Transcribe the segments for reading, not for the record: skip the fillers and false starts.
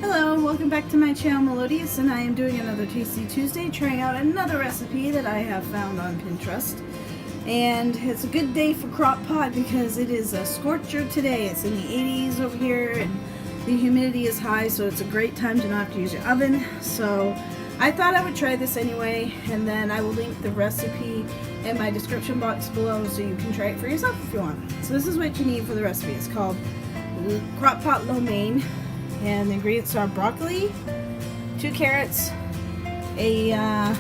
Hello, welcome back to my channel Melodious, and I am doing another Tasty Tuesday, trying out another recipe that I have found on Pinterest. And it's a good day for crock pot because it is a scorcher today. It's in the 80s over here and the humidity is high, so it's a great time to not have to use your oven. So I thought I would try this anyway, and then I will link the recipe in my description box below so you can try it for yourself if you want. So this is what you need for the recipe. It's called Crockpot Lo Mein. And the ingredients are broccoli, 2 carrots, a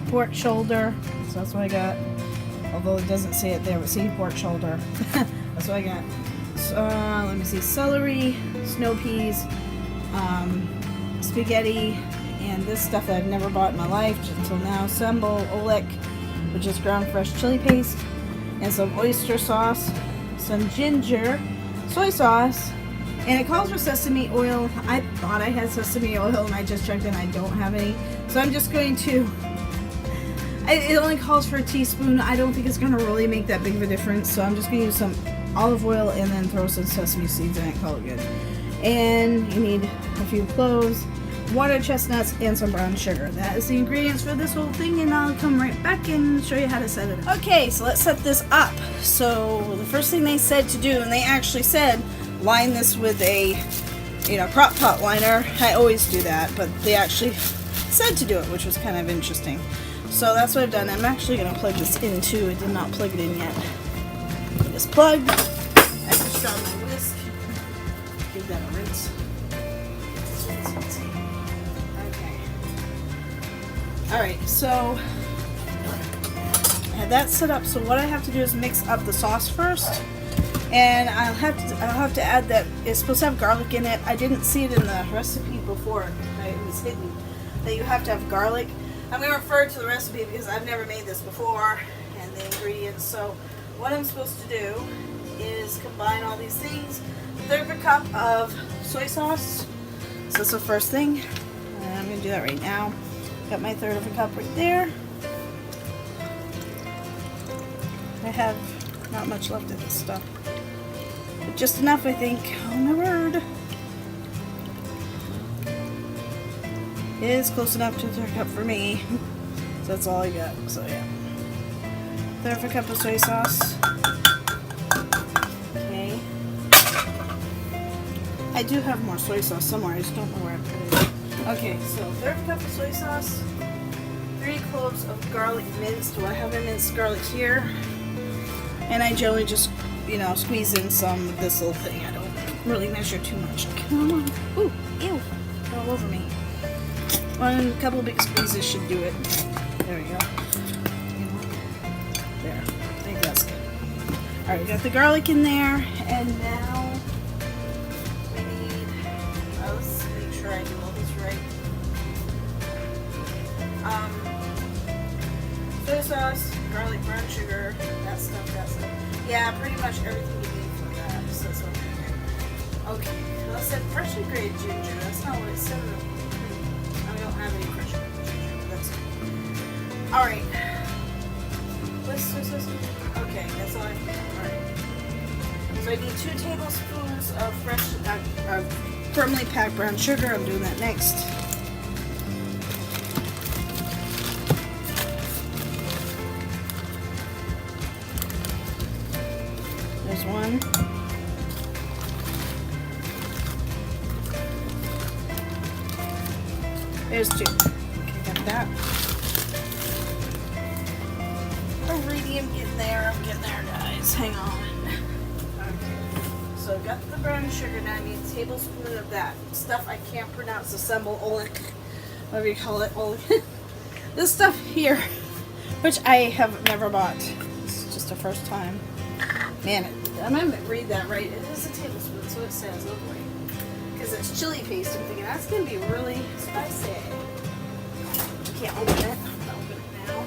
pork shoulder, so that's what I got, although it doesn't say it there, but see, pork shoulder, that's what I got. So, let me see, celery, snow peas, spaghetti, and this stuff that I've never bought in my life until now, sambal oelek, which is ground fresh chili paste, and some oyster sauce, some ginger, soy sauce, and it calls for sesame oil. I thought I had sesame oil and I just checked and I don't have any. So I'm just going to, it only calls for a teaspoon. I don't think it's going to really make that big of a difference. So I'm just going to use some olive oil and then throw some sesame seeds in it, call it good. And you need a few cloves, water chestnuts, and some brown sugar. That is the ingredients for this whole thing, and I'll come right back and show you how to set it up. Okay, so let's set this up. So the first thing they said to do, and they actually said, line this with a, crock pot liner. I always do that, but they actually said to do it, which was kind of interesting. So that's what I've done. I'm actually going to plug this in too. I did not plug it in yet. This plug. I just dropped my whisk. Give that a rinse. Okay. Alright, so I have that set up. So what I have to do is mix up the sauce first. And I'll have to add that it's supposed to have garlic in it. I didn't see it in the recipe before. It was hidden that you have to have garlic. I'm going to refer to the recipe because I've never made this before and the ingredients. So what I'm supposed to do is combine all these things. 1/3 of a cup of soy sauce. So that's the first thing. And I'm going to do that right now. Got my 1/3 of a cup right there. I have not much left of this stuff. But just enough, I think. Oh my word. It is close enough to 1/3 cup for me. So that's all I got. So yeah. 1/3 of a cup of soy sauce. Okay. I do have more soy sauce somewhere. I just don't know where I put it. Okay, so 1/3 of a cup of soy sauce. 3 cloves of garlic minced. Do I have a minced garlic here? And I generally just, squeeze in some of this little thing. I don't really measure too much. Come on. Ooh, ew. All over me. A couple big squeezes should do it. There we go. There. I think that's good. Alright, we got the garlic in there. And now we need, let's make sure I do all this right. Soy sauce, garlic, brown sugar, that stuff. Yeah, pretty much everything you need for that. So that's what I'm doing. Okay, well, it said freshly grated ginger. That's not what it said. I don't have any freshly grated ginger, but that's good. Alright. What's this? Okay, that's all I need. Alright. So I need 2 tablespoons of fresh, firmly packed brown sugar. I'm doing that next. There's 1. There's 2. Okay, got that. Alrighty, I'm getting there. Guys. Hang on. Okay. So I've got the brown sugar now. I need a tablespoon of that stuff I can't pronounce. The sambal oelek, whatever you call it. This stuff here, which I have never bought. It's just the first time. Man, I might read that right. It is a tablespoon, so it says, oh boy. Because it's chili paste. I'm thinking that's going to be really spicy. I can't open it. I'm going to open it now.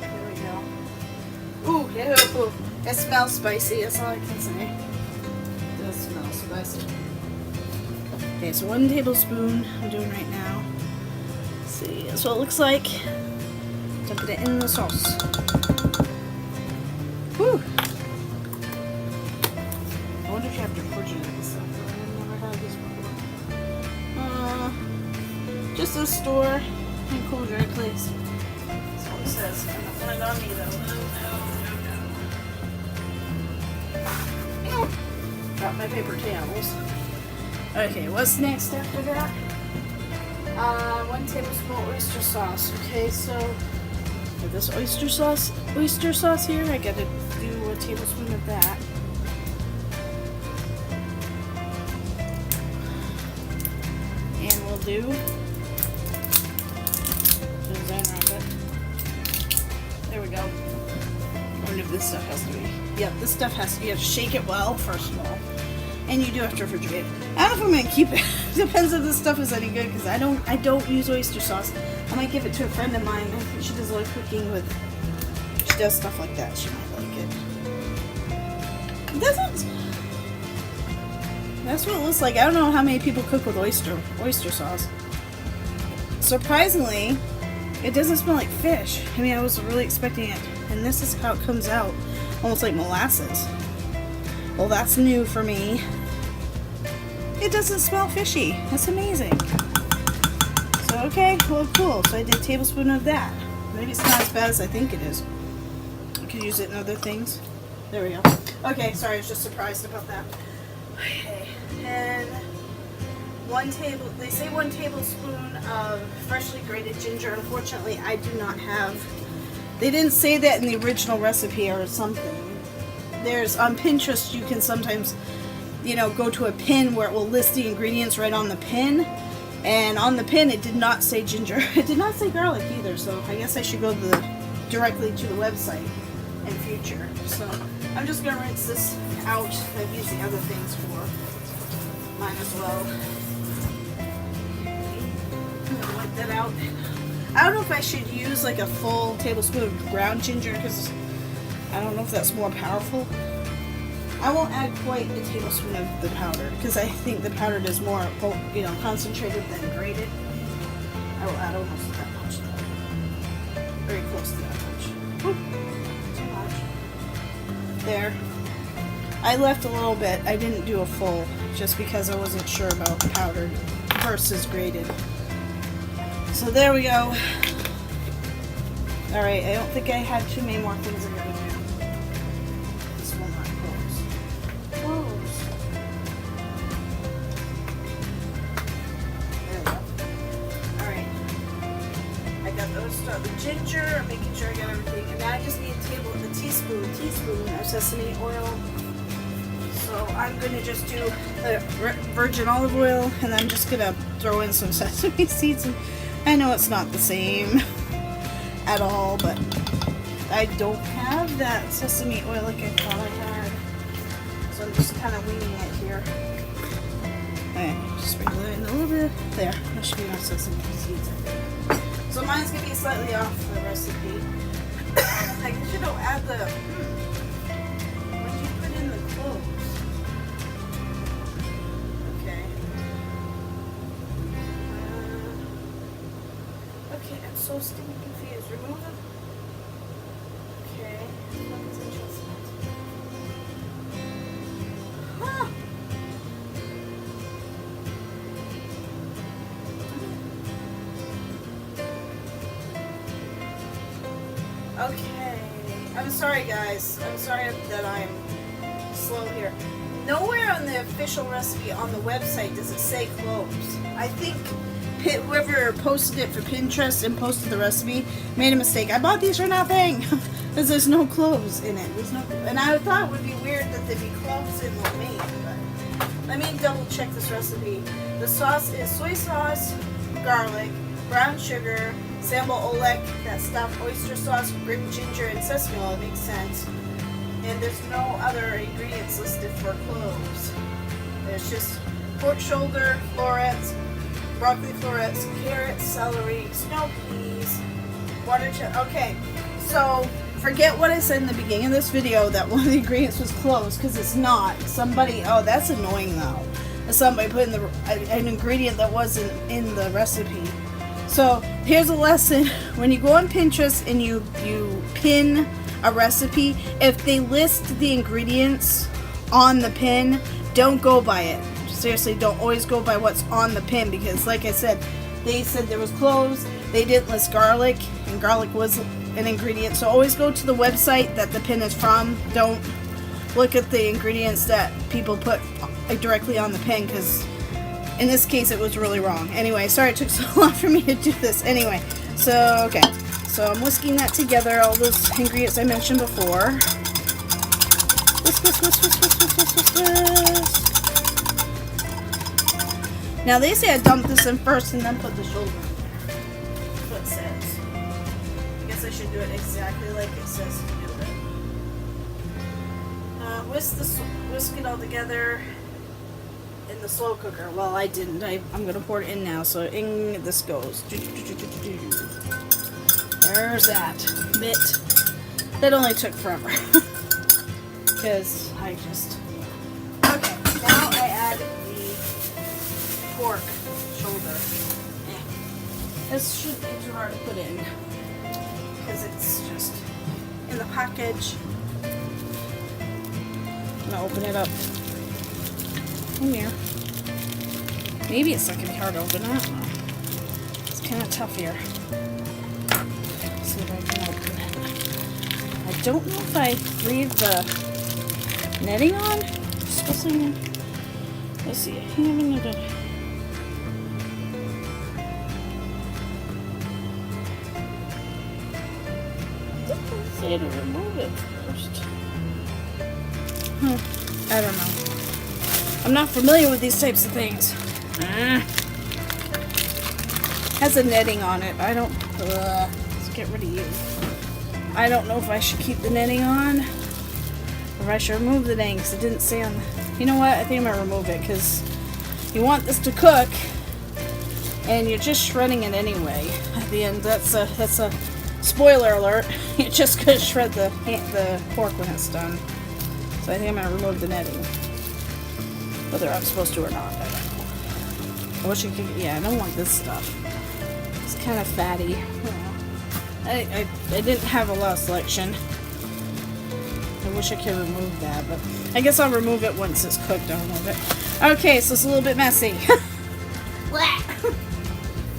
There we go. Ooh, ew. It smells spicy. That's all I can say. It does smell spicy. Okay, so 1 tablespoon I'm doing right now. Let's see. That's what it looks like. Dumping it in the sauce. Whew. I wonder if you have to purchase this stuff. I've never had this one. There's this store in Cool Dry Place. That's what it says. I don't want it on me though. No. Got my paper towels. Okay, what's next after that? 1 tablespoon oyster sauce. Okay, so for this oyster sauce here, I gotta do a tablespoon of that. And we'll do design around it. There we go. I wonder if this stuff has to be. Yep, this stuff has to. You have to shake it well, first of all. And you do have to refrigerate. I don't know if I'm gonna keep it. Depends if this stuff is any good, because I don't use oyster sauce. I might give it to a friend of mine. I think she does a lot of cooking with. She does stuff like that. She might like it. It doesn't. That's what it looks like. I don't know how many people cook with oyster sauce. Surprisingly, it doesn't smell like fish. I mean, I was really expecting it, and this is how it comes out, almost like molasses. Well, that's new for me. It doesn't smell fishy. That's amazing. So, okay, well, cool. So I did a tablespoon of that. Maybe it's not as bad as I think it is. I could use it in other things. There we go. Okay, sorry, I was just surprised about that. Okay, and they say 1 tablespoon of freshly grated ginger. Unfortunately, I do not have. They didn't say that in the original recipe or something. There's on Pinterest, you can sometimes, go to a pin where it will list the ingredients right on the pin. And on the pin, it did not say ginger. It did not say garlic either. So I guess I should go directly to the website in future. So I'm just gonna rinse this out. I've used the other things for mine as well. I'm gonna wipe that out. I don't know if I should use like a full tablespoon of ground ginger, because I don't know if that's more powerful. I won't add quite a tablespoon of the powder, because I think the powdered is more, concentrated than grated. I will add almost that much though. Very close to that much. Woo. Too much. There. I left a little bit. I didn't do a full, just because I wasn't sure about powdered versus grated. So there we go. Alright, I don't think I had too many more things I gotta do. This will not close. Close. There we go. Alright. I got those stuff. The ginger, I'm making sure I got everything. And now I just need a teaspoon of sesame oil. So I'm gonna just do virgin olive oil, and I'm just gonna throw in some sesame seeds. And I know it's not the same at all, but I don't have that sesame oil like I thought I had, so I'm just kind of winging it here. Okay, just sprinkle it in a little bit. There, that should be enough sesame seeds, I think. So mine's gonna be slightly off the recipe. I guess you don't add the. What did you put in the cloves? Okay. Okay, I'm so stinking confused. Remove them. Okay. That was interesting. Huh. Okay. I'm sorry, guys. I'm sorry that I'm slow here. Nowhere on the official recipe on the website does it say cloves. I think whoever posted it for Pinterest and posted the recipe made a mistake. I bought these for nothing because there's no cloves in it. There's no, and I thought it would be weird that there'd be cloves in lo mein, but let me double check this recipe. The sauce is soy sauce, garlic, brown sugar, sambal oelek, that stuff, oyster sauce, grated ginger, and sesame oil. It makes sense. And there's no other ingredients listed for cloves. There's just pork shoulder, florets, broccoli florets, carrots, celery, snow peas, water okay, so forget what I said in the beginning of this video that one of the ingredients was cloves, because it's not. Somebody, oh, that's annoying though. Somebody put in an ingredient that wasn't in the recipe. So here's a lesson. When you go on Pinterest and you pin a recipe, if they list the ingredients on the pin, don't go by it. Seriously, don't always go by what's on the pin, because like I said, they said there was cloves. They didn't list garlic, and garlic was an ingredient. So always go to the website that the pin is from. Don't look at the ingredients that people put directly on the pin, because in this case it was really wrong. Anyway, sorry it took so long for me to do this. Anyway, so okay. So I'm whisking that together, all those ingredients I mentioned before. Whisk, whisk, whisk, whisk, whisk, whisk, whisk, whisk. Now they say I dump this in first and then put the shoulder in there. That's what it says. I guess I should do it exactly like it says to do it. Whisk it all together in the slow cooker. Well, I didn't. I'm going to pour it in now. So in this goes. There's that bit. That only took forever. Because I just... Okay, now I add the pork shoulder. This shouldn't be too hard to put in, because it's just in the package. I'm going to open it up. In here. Maybe it's not going to be hard to open up. It's kind of tough here. Let's see if I can open it. I don't know if I leave the netting on. Especially, let's see. I haven't even done it. Say to remove it first. I don't know. I'm not familiar with these types of things. Has a netting on it. I don't. Let's get rid of you. I don't know if I should keep the netting on, or if I should remove the netting, because it didn't say on the... You know what? I think I'm gonna remove it, because you want this to cook, and you're just shredding it anyway. At the end, that's a spoiler alert. You're just gonna shred the pork when it's done. So I think I'm gonna remove the netting. Whether I'm supposed to or not, I don't know. I wish I could. Yeah, I don't want this stuff. It's kind of fatty. I didn't have a lot of selection. I wish I could remove that, but I guess I'll remove it once it's cooked. I'll remove it. Okay, so it's a little bit messy.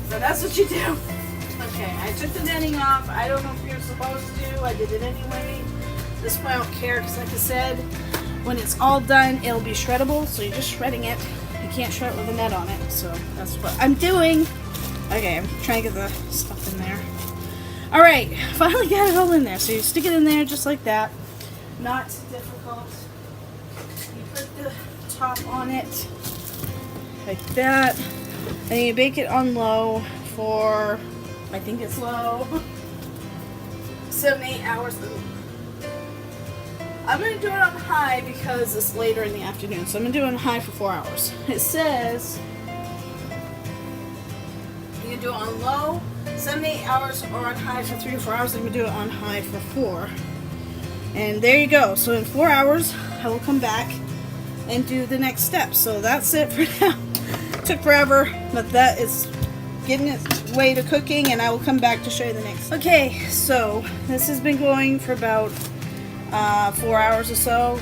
So that's what you do. Okay, I took the netting off. I don't know if you're supposed to. I did it anyway. At this point, I don't care, because like I said, when it's all done, it'll be shreddable. So you're just shredding it. You can't shred it with a net on it. So that's what I'm doing. Okay, I'm trying to get the stuff in there. Alright, finally got it all in there. So you stick it in there just like that. Not difficult. You put the top on it like that. And you bake it on low for, I think it's low, 7 to 8 hours. I'm going to do it on high because it's later in the afternoon. So I'm going to do it on high for 4 hours. It says you can do it on low, 7 to 8 hours, or on high for 3 to 4 hours. I'm going to do it on high for 4. And there you go. So in 4 hours, I will come back and do the next step. So that's it for now. Took forever, but that is getting its way to cooking, and I will come back to show you the next. Okay, so this has been going for about 4 hours or so.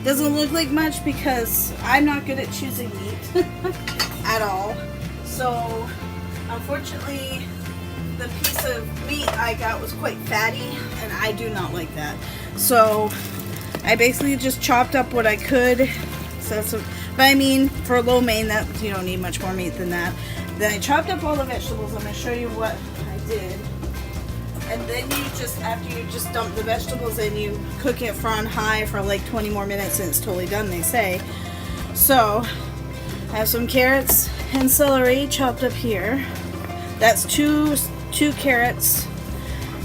Doesn't look like much because I'm not good at choosing meat at all. So unfortunately, the piece of meat I got was quite fatty, and I do not like that. So I basically just chopped up what I could. So that's what, but I mean, for lo mein, that you don't need much more meat than that. Then I chopped up all the vegetables. I'm going to show you what I did. And then you just, after you just dump the vegetables in, you cook it for on high for like 20 more minutes, and it's totally done, they say. So I have some carrots and celery chopped up here. That's two carrots.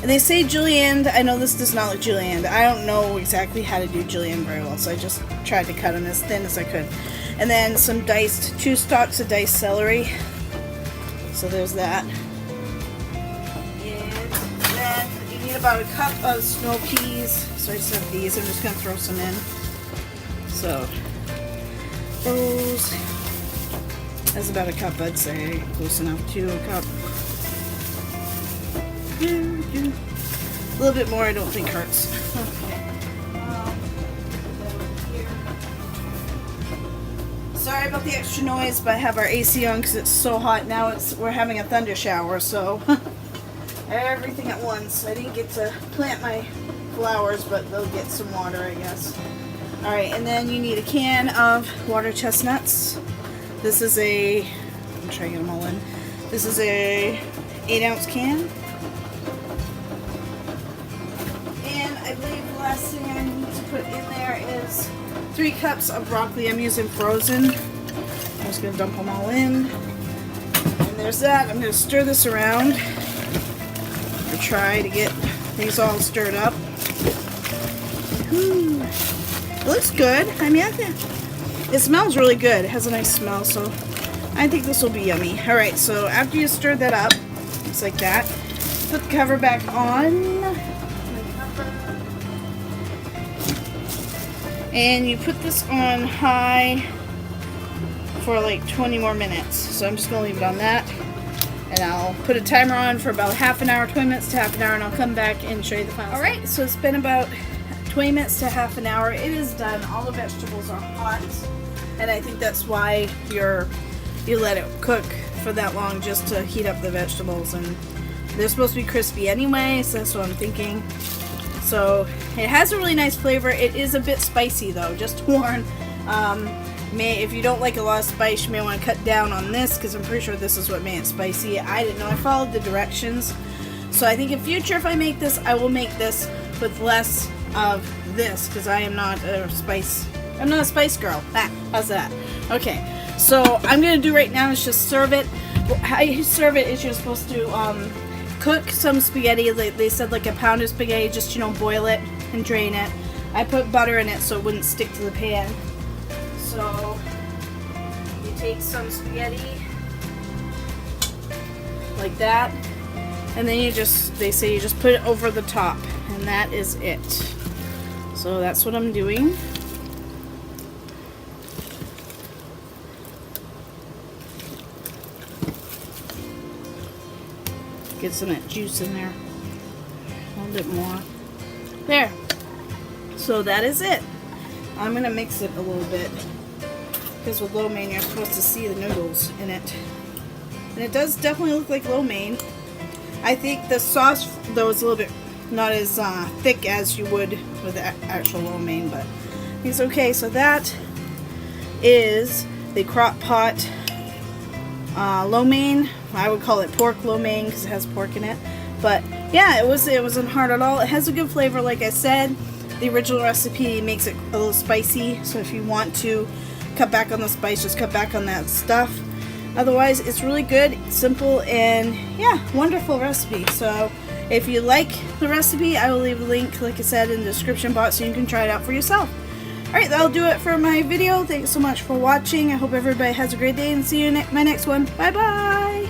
And they say julienne. I know this does not look julienne. I don't know exactly how to do julienne very well, so I just tried to cut them as thin as I could. And then some diced, 2 stalks of diced celery. So there's that. And then you need about a cup of snow peas. So I just have these. I'm just going to throw some in. So those. That's about a cup, I'd say. Close enough to a cup. A little bit more, I don't think hurts. Okay. Sorry about the extra noise, but I have our AC on because it's so hot now. We're having a thunder shower, so everything at once. I didn't get to plant my flowers, but they'll get some water, I guess. Alright, and then you need a can of water chestnuts. This is a, I'm trying to get them all in. This is a 8-ounce can. And I believe the last thing I need to put in there is 3 cups of broccoli. I'm using frozen. I'm just going to dump them all in. And there's that. I'm going to stir this around. Or try to get these all stirred up. Ooh. It looks good. I mean, it smells really good. It has a nice smell, so I think this will be yummy. Alright, so after you stir that up, just like that, put the cover back on. And you put this on high for like 20 more minutes. So I'm just going to leave it on that. And I'll put a timer on for about half an hour, 20 minutes to half an hour, and I'll come back and show you the final. Alright, so it's been about 20 minutes to half an hour. It is done. All the vegetables are hot. And I think that's why you let it cook for that long, just to heat up the vegetables. And they're supposed to be crispy anyway, so that's what I'm thinking. So it has a really nice flavor. It is a bit spicy though, just to warn. If you don't like a lot of spice, you may want to cut down on this, because I'm pretty sure this is what made it spicy. I didn't know. I followed the directions. So I think in future, if I make this, I will make this with less of this, because I am not a spice. I'm not a spice girl. How's that? Okay. So I'm gonna do right now is just serve it. How you serve it is you're supposed to cook some spaghetti. They said like a pound of spaghetti, just, you know, boil it and drain it. I put butter in it so it wouldn't stick to the pan. So you take some spaghetti like that, and then they say you just put it over the top, and that is it. So that's what I'm doing. Get some of that juice in there. A little bit more. There. So that is it. I'm going to mix it a little bit, because with lo mein you're supposed to see the noodles in it. And it does definitely look like lo mein. I think the sauce though is a little bit not as thick as you would with the actual lo mein, but it's okay. So that is the Crockpot Lo Mein. I would call it pork lo mein because it has pork in it. But yeah, it wasn't hard at all. It has a good flavor, like I said. The original recipe makes it a little spicy, so if you want to cut back on the spice, just cut back on that stuff. Otherwise, it's really good, simple, and yeah, wonderful recipe. So if you like the recipe, I will leave a link, like I said, in the description box so you can try it out for yourself. Alright, that'll do it for my video. Thanks so much for watching. I hope everybody has a great day, and see you in my next one. Bye bye!